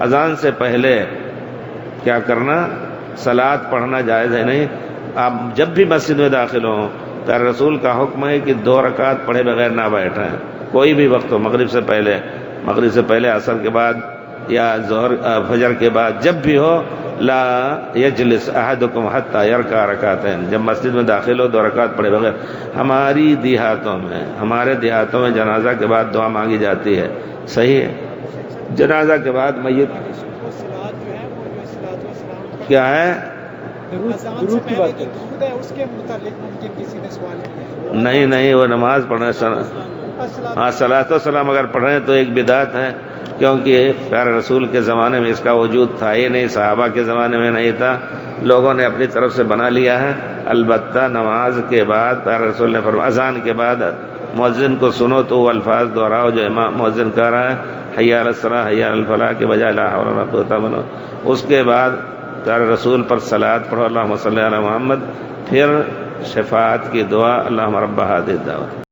اذان سے پہلے کیا کرنا؟ صلاۃ پڑھنا جائز ہے نہیں. آپ جب بھی مسجد میں داخل ہوں تو رسول کا حکم ہے کہ 2 رکعت پڑھے بغیر نہ بیٹھیں. کوئی بھی وقت ہو، مغرب سے پہلے، عصر کے بعد یا ظہر فجر کے بعد، جب بھی ہو، لا یجلس احدکم حتی یرکع رکعتین. جب مسجد میں داخل ہو 2 رکعت پڑھے بغیر. ہمارے دیہاتوں میں جنازہ کے بعد دعا مانگی جاتی ہے، صحیح ہے. جنازہ کے بعد میت کیا ہے؟ درود کی بات ہے اس کے متعلق ممکن کسی نے سوال کیا. نہیں، وہ نماز پڑھنا. ہاں، صلاۃ و سلام اگر پڑھ رہے ہیں تو ایک بدعت ہے، کیونکہ پیارے رسول کے زمانے میں اس کا وجود تھا ہی نہیں، صحابہ کے زمانے میں نہیں تھا، لوگوں نے اپنی طرف سے بنا لیا ہے. البتہ نماز کے بعد پیارے رسول نے فرمایا اذان کے بعد مؤذن کو سنو تو وہ الفاظ دہراؤ جو امام مؤذن کہہ رہا ہے، حی علی الصلاۃ حی علی الفلاح کے بجائے لا حول ولا قوۃ الا باللہ. اس کے بعد پیارے رسول پر صلاۃ پڑھو، اللہم صلی علی محمد، پھر شفاعت کی دعا، اللہم رب ہذہ الدعوۃ.